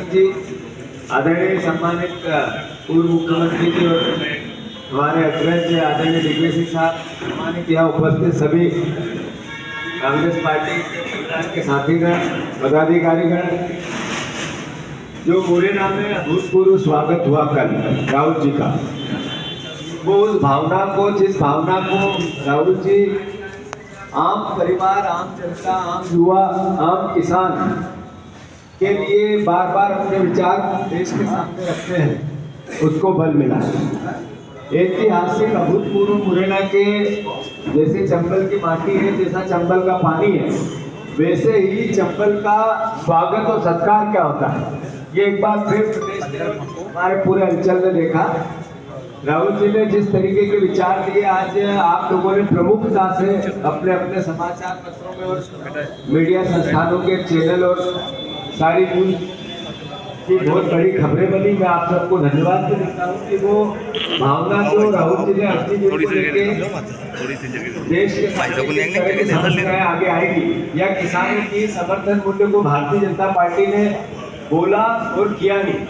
जी, आदरणीय सम्मानित पूर्व मुख्यमंत्री जी और हमारे अग्रज आदरणीय दिग्विजय सिंह साहब, सम्मानित यहाँ उपस्थित सभी कांग्रेस पार्टी के साथीगण, पदाधिकारीगण, जो मुरैना में अभूतपूर्व स्वागत हुआ कल राहुल जी का, वो उस भावना को, जिस भावना को राहुल जी आम परिवार, आम जनता, आम युवा, आम किसान के लिए बार बार अपने विचार देश के सामने रखते हैं, उसको बल मिला। ऐतिहासिक अभूतपूर्व मुरैना के जैसे चंबल की माटी है, जैसा चंबल का पानी है, वैसे ही चंबल का स्वागत और सत्कार क्या होता है, ये एक बार फिर प्रदेश के हमारे पूरे अंचल में देखा। राहुल जी ने जिस तरीके के विचार दिए, आज आप लोगों ने प्रमुखता से अपने अपने समाचार पत्रों में और मीडिया संस्थानों के चैनल और सारी न्यूज की बहुत बड़ी खबरें बनी। मैं आप सबको धन्यवाद भी देता हूँ कि वो भावना जो राहुल जी ने अपनी देश के समस्याएं आगे आएगी या किसानों की समर्थन मूल्य को भारतीय जनता पार्टी ने बोला और किया नहीं,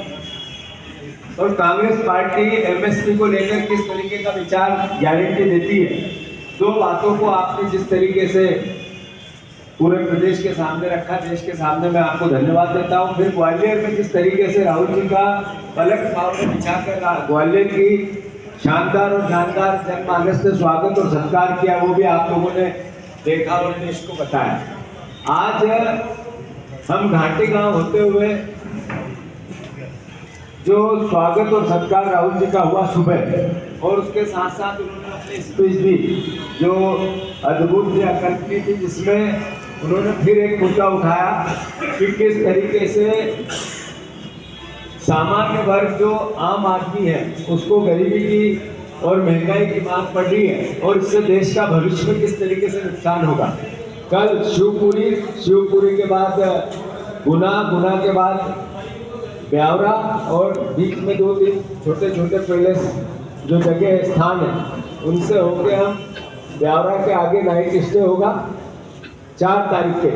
और कांग्रेस पार्टी एमएसपी को लेकर किस तरीके का विचार गारंटी देती है, दो बातों को आपने जिस तरीके से पूरे प्रदेश के सामने रखा, देश के सामने, मैं आपको धन्यवाद देता हूं। फिर ग्वालियर में जिस तरीके से राहुल जी का पलट भाव में बिछाकर ग्वालियर की शानदार और जानदार जनमानस ने स्वागत और सत्कार किया, वो भी आप लोगों ने देखा और देश को बताया। आज हम घाटी गांव होते हुए जो स्वागत और सत्कार राहुल जी का हुआ सुबह, और उसके साथ साथ उन्होंने अपनी स्पीच दी जो अद्भुत थी, अकल्पनीय थी, जिसमें उन्होंने फिर एक मुद्दा उठाया कि किस तरीके से सामान्य वर्ग जो आम आदमी है उसको गरीबी की और महंगाई की मार पड़ रही है, और इससे देश का भविष्य में किस तरीके से नुकसान होगा। कल शिवपुरी के बाद गुना के बाद ब्यावरा, और बीच में 2-3 छोटे छोटे पैलेस जो जगह स्थान है, उनसे होके हम ब्यावरा के आगे नाइट स्टे होगा 4 तारीख के।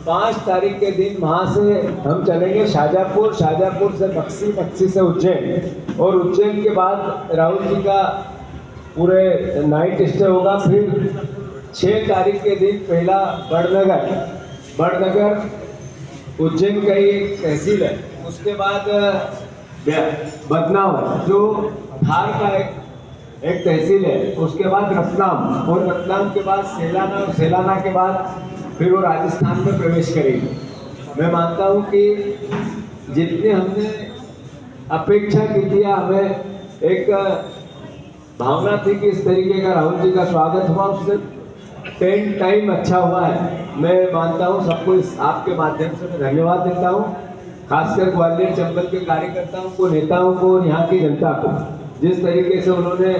5 तारीख के दिन वहाँ से हम चलेंगे शाहजहाँपुर, शाहजहाँपुर से बक्सी से उज्जैन, और उज्जैन के बाद राहुल जी का पूरे नाइट स्टे होगा। फिर 6 तारीख के दिन पहला बड़नगर उज्जैन का ही एक तहसील है, उसके बाद बदनावर जो धार का एक तहसील है, उसके बाद रतलाम, और रतलाम के बाद सेलाना, और सेलाना के बाद फिर वो राजस्थान में प्रवेश करेगी। मैं मानता हूँ कि जितनी हमने अपेक्षा की थी, हमें एक भावना थी कि इस तरीके का राहुल जी का स्वागत हुआ, उससे 10 टाइम अच्छा हुआ है। मैं मानता हूँ सबको इस आपके माध्यम से मैं धन्यवाद देता हूँ, खासकर ग्वालियर चंबल के कार्यकर्ताओं को, नेताओं को और यहाँ की जनता को, जिस तरीके से उन्होंने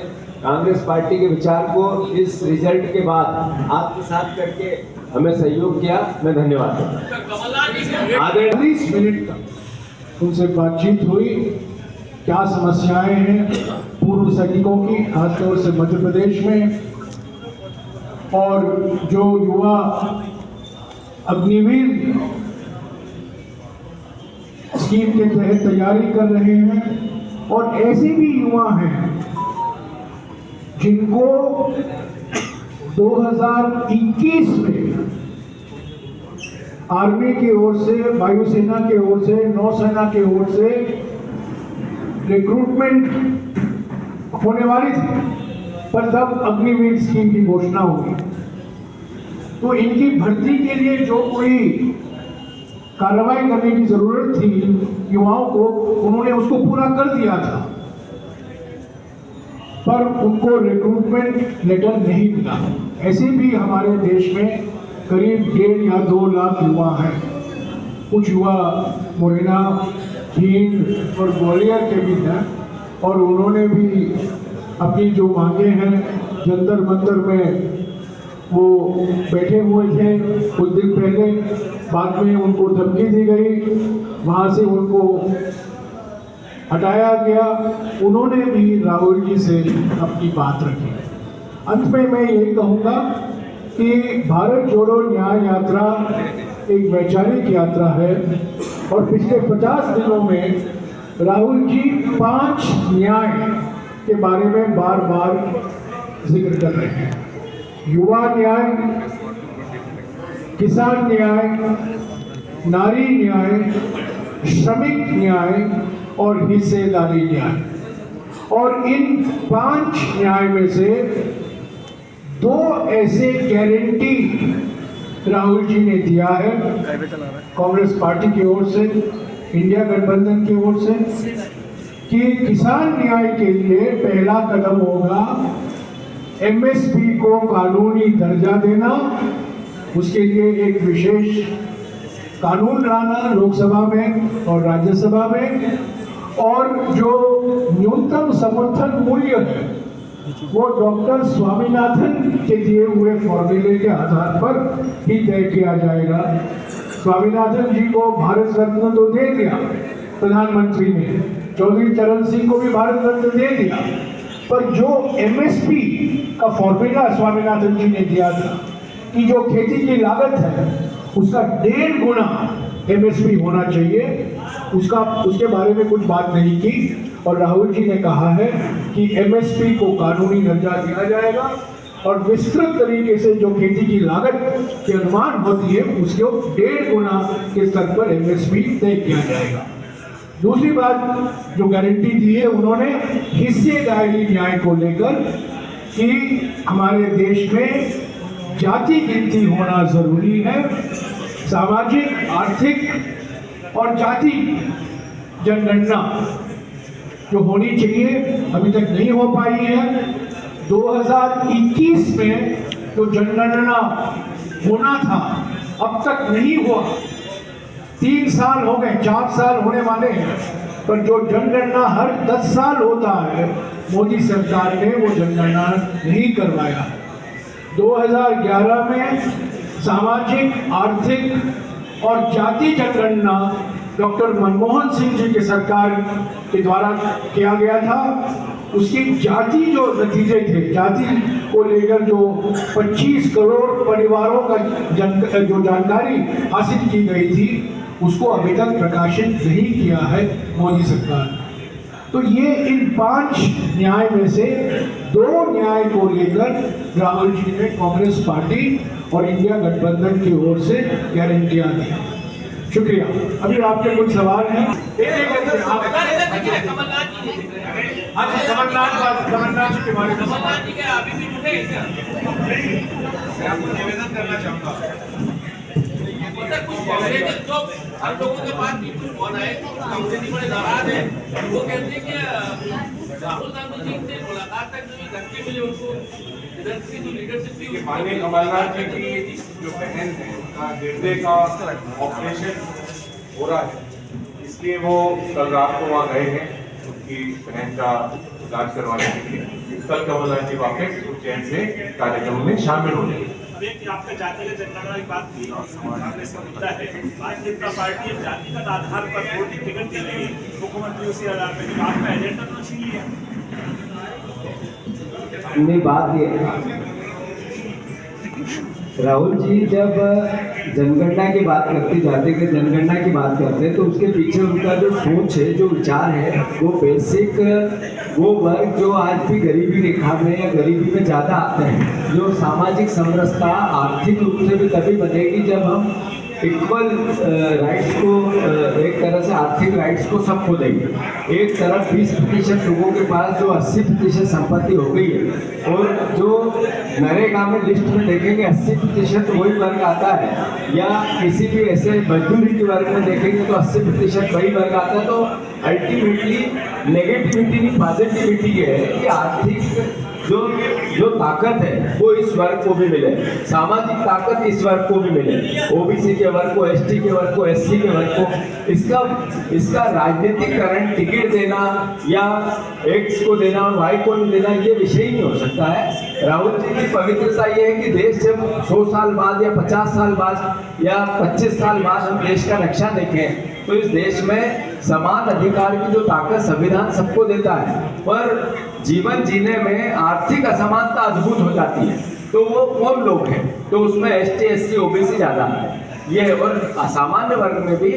कांग्रेस पार्टी के विचार को इस रिजल्ट के बाद आत्मसात करके हमें सहयोग किया। मैं धन्यवाद देता हूँ। 30 मिनट तक उनसे बातचीत हुई, क्या समस्याएं हैं पूर्व सैनिकों की, खासतौर से मध्य प्रदेश में, और जो युवा अग्निवीर स्कीम के तहत तैयारी कर रहे हैं, और ऐसे भी युवा हैं जिनको 2021 में आर्मी की ओर से, वायुसेना की ओर से, नौसेना की ओर से रिक्रूटमेंट होने वाली थी, पर तब अग्निवीर स्कीम की घोषणा हुई, तो इनकी भर्ती के लिए जो कोई कार्रवाई करने की जरूरत थी युवाओं को, उन्होंने उसको पूरा कर दिया था, पर उनको रिक्रूटमेंट लेटर नहीं मिला। ऐसे भी हमारे देश में करीब 1.5 या 2 लाख युवा हैं। कुछ युवा मुरैना, भिंड और ग्वालियर के भी हैं, और उन्होंने भी अपनी जो मांगे हैं जंतर मंतर में वो बैठे हुए थे कुछ दिन पहले, बाद में उनको धमकी दी गई, वहाँ से उनको हटाया गया। उन्होंने भी राहुल जी से अपनी बात रखी। अंत में मैं यही कहूँगा कि भारत जोड़ो न्याय यात्रा एक वैचारिक यात्रा है, और पिछले 50 दिनों में राहुल जी 5 न्याय के बारे में बार बार जिक्र कर रहे हैं। युवा न्याय, किसान न्याय, नारी न्याय, श्रमिक न्याय और हिस्सेदारी न्याय। और इन 5 न्याय में से 2 ऐसे गारंटी राहुल जी ने दिया है कांग्रेस पार्टी की ओर से, इंडिया गठबंधन की ओर से, कि किसान न्याय के लिए पहला कदम होगा एमएसपी को कानूनी दर्जा देना, उसके लिए एक विशेष कानून लाना लोकसभा में और राज्यसभा में, और जो न्यूनतम समर्थन मूल्य है वो डॉक्टर स्वामीनाथन के दिए हुए फॉर्मूले के आधार पर ही तय किया जाएगा। स्वामीनाथन जी को भारत रत्न तो दे दिया प्रधानमंत्री ने, चौधरी चरण सिंह को भी भारत रत्न दे दिया, पर जो एमएसपी का फॉर्मूला स्वामीनाथन जी ने दिया था कि जो खेती की लागत है उसका 1.5 गुना एमएसपी होना चाहिए, उसके बारे में कुछ बात नहीं की। और राहुल जी ने कहा है कि एमएसपी को कानूनी दर्जा दिया जाएगा और विस्तृत तरीके से जो खेती की लागत के अनुमान होती है उसको 1.5 गुना के स्तर पर एमएसपी तय किया जाएगा। दूसरी बात जो गारंटी दी है उन्होंने हिस्सेदारी न्याय को लेकर कि हमारे देश में जाति गिनती होना जरूरी है, सामाजिक, आर्थिक और जाति जनगणना जो होनी चाहिए अभी तक नहीं हो पाई है। 2021 में जो जनगणना होना था अब तक नहीं हुआ, 3 साल हो गए, 4 साल होने वाले हैं, पर जो जनगणना हर 10 साल होता है मोदी सरकार ने वो जनगणना नहीं करवाया। 2011 में सामाजिक, आर्थिक और जाति जनगणना डॉक्टर मनमोहन सिंह जी की सरकार के द्वारा किया गया था। उसकी जाति जो नतीजे थे, जाति को लेकर जो 25 करोड़ परिवारों का जो जानकारी हासिल की गई थी उसको अभी तक प्रकाशित नहीं किया है मोदी सरकार। तो ये इन 5 न्याय में से 2 न्याय को लेकर राहुल जी ने कांग्रेस पार्टी और इंडिया गठबंधन की ओर से गारंटियां दी। शुक्रिया। अभी आपके कुछ सवाल हैं? कमलनाथ जी के बारे में निवेदन करना चाहूंगा। हम लोगों के पास भी कुछ फोन आए, कांग्रेस बड़े नाराज है, वो कहते हैं कि राहुल गांधी जी से मुलाकात तक जो धक्के मिले उनको, इधर की जो लीडरशिप थी माननीय कमलनाथ जी की जो बहन है उनका हृदय का ऑपरेशन हो रहा है, इसलिए वो कल रात को वहाँ गए हैं उनकी बहन का इलाज करवाने के लिए। कल कमलनाथ जी वापस उज्जैन से कार्यक्रम में शामिल होंगे। आपका जातिगत जनगणना की बात की, कांग्रेस का मुद्दा है, भारतीय जनता पार्टी अब जातिगत आधार पर वोट की टिकट दे रही है मुख्यमंत्री उसी आधार पर, आपका एजेंडा तो छीन लिया। नहीं, बात ये है राहुल जी जब जनगणना की बात करते, जातिगत जनगणना की बात करते हैं तो उसके पीछे उनका जो सोच है, जो विचार है, वो बेसिक वो वर्ग जो आज भी गरीबी रेखा में या गरीबी में ज़्यादा आते हैं, जो सामाजिक समरसता आर्थिक रूप से भी तभी बनेगी जब हम इक्वल राइट्स को, एक तरह से आर्थिक राइट्स को सबको देंगे। एक तरफ 20% लोगों के पास जो 80% संपत्ति हो गई है, और जो नरेगा में लिस्ट में देखेंगे 80% वही वर्ग आता है, या किसी भी ऐसे मजदूरी के वर्ग में देखेंगे तो 80% वही वर्ग आता है। तो अल्टीमेटली नेगेटिविटी नहीं पॉजिटिविटी ये है कि आर्थिक जो ताकत है वो इस वर्ग को भी मिले, सामाजिक ताकत इस वर्ग को भी मिले, ओबीसी के वर्ग को, एसटी के वर्ग को, एससी के वर्ग को। इसका राजनीतिकरण टिकट देना या एक्स को देना और वाई को नहीं देना ये विषय ही नहीं हो सकता है। राहुल जी की पवित्रता ये है कि देश जब 100 साल बाद या 50 साल बाद या 25 साल बाद हम देश का नक्शा देखें तो इस देश में समान अधिकार की जो ताकत संविधान सबको देता है, पर जीवन जीने में आर्थिक असमानता अद्भुत हो जाती है। तो वो कौन लोग हैं? तो उसमें एसटी, एससी, ओबीसी ज़्यादा है ये, और असामान्य वर्ग में भी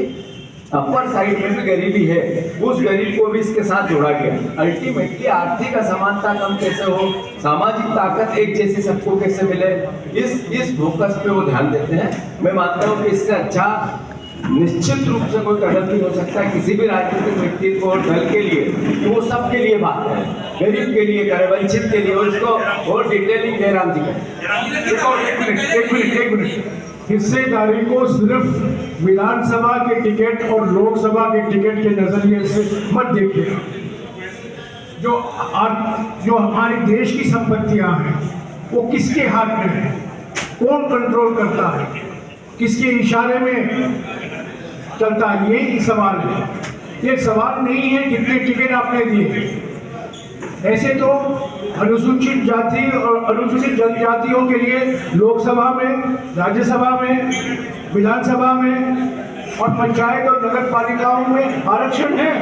अपर साइड में भी गरीबी है, उस गरीब को भी इसके साथ जोड़ा गया। अल्टीमेटली आर्थिक असमानता कम कैसे हो, सामाजिक ताकत एक जैसी सबको कैसे मिले, इस फोकस पे वो ध्यान देते हैं। मैं मानता हूँ कि इससे अच्छा निश्चित रूप से कोई कदम नहीं हो सकता किसी भी राजनीतिक व्यक्ति को और दल के लिए कि वो सबके लिए बात करे, गरीब के लिए करे, वंचित के लिए, और इसको और डिटेलिंग जयराम जी करें। एक मिनट हिस्सेदारी को सिर्फ विधानसभा के टिकट और लोकसभा के टिकट के नजरिए से मत देखिए। जो हमारे देश की संपत्तियां हैं वो किसके हाथ में है, कौन कंट्रोल करता है, किसके इशारे में चलता है, ये सवाल है। ये सवाल नहीं है कितने टिकट आपने दिए। ऐसे तो अनुसूचित जाति और अनुसूचित जनजातियों के लिए लोकसभा में, राज्यसभा में, विधानसभा में और पंचायत और नगर पालिकाओं में आरक्षण है,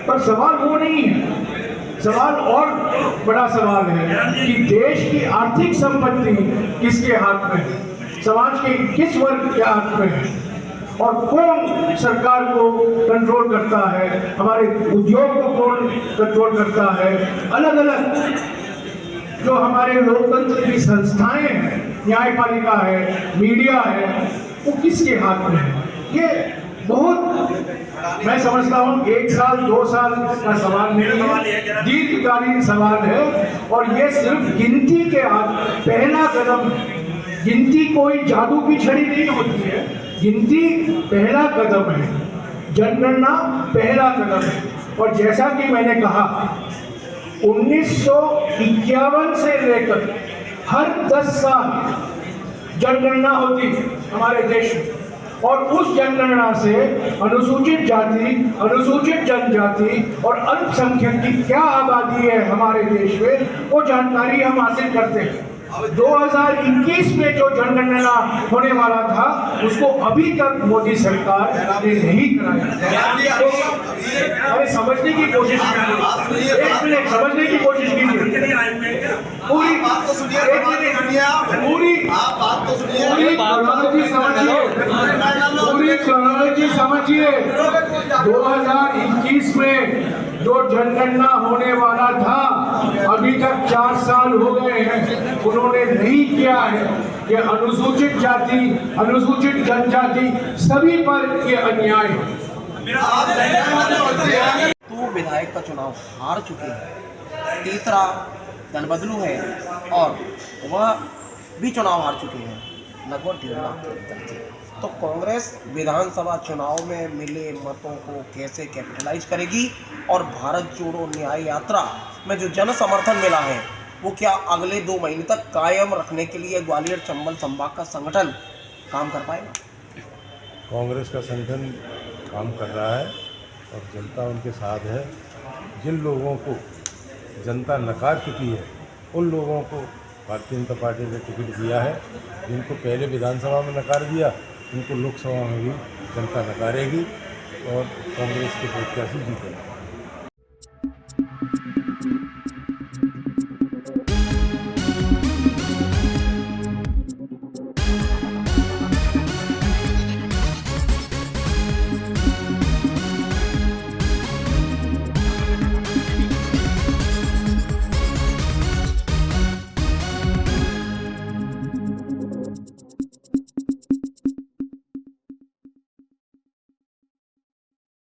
पर सवाल वो नहीं है। सवाल और बड़ा सवाल है कि देश की आर्थिक संपत्ति किसके हाथ में है, समाज के किस वर्ग के हाथ में है और कौन सरकार को कंट्रोल करता है, हमारे उद्योग को कौन कंट्रोल करता है, अलग अलग जो हमारे लोकतंत्र की संस्थाएं हैं, न्यायपालिका है, मीडिया है, वो किसके हाथ में है। ये बहुत मैं समझता हूँ 1 साल 2 साल का सवाल नहीं है, दीर्घकालीन सवाल है। और ये सिर्फ गिनती के पहला कदम, गिनती कोई जादू की छड़ी नहीं होती है, गिनती पहला कदम है, जनगणना पहला कदम है। और जैसा कि मैंने कहा 1951 से लेकर हर 10 साल जनगणना होती है हमारे देश में, और उस जनगणना से अनुसूचित जाति, अनुसूचित जनजाति और अल्पसंख्यक की क्या आबादी है हमारे देश में, वो जानकारी हम हासिल करते हैं। 2021 में जो जनगणना होने वाला था उसको अभी तक मोदी सरकार ने नहीं कराया। तो अरे समझने की कोशिश कीजिए, 1 मिनट समझने की कोशिश कीजिए। पूरी बात तो सुनिए, पूरी क्रोनोलॉजी समझिए, पूरी क्रोनोलॉजी समझिए। 2021 में जो जनगणना होने वाला था अभी तक 4 साल हो गए हैं, उन्होंने नहीं किया है। कि अनुसूचित जाति, अनुसूचित जनजाति सभी पर ये अन्याय है। तो विधायक का चुनाव हार चुके हैं, तीसरा दलबदलू है और वह भी चुनाव हार चुके हैं लगभग 1.5 लाख के अंतर से। तो कांग्रेस विधानसभा चुनाव में मिले मतों को कैसे कैपिटलाइज करेगी और भारत जोड़ो न्याय यात्रा में जो जन समर्थन मिला है वो क्या अगले 2 महीने तक कायम रखने के लिए ग्वालियर चंबल संभाग का संगठन काम कर पाएगा? कांग्रेस का संगठन काम कर रहा है और जनता उनके साथ है। जिन लोगों को जनता नकार चुकी है उन लोगों को भारतीय जनता पार्टी ने टिकट दिया है। जिनको पहले विधानसभा में नकार दिया उनको लोकसभा में भी जनता नकारेगी और कांग्रेस के प्रत्याशी जीतेंगे।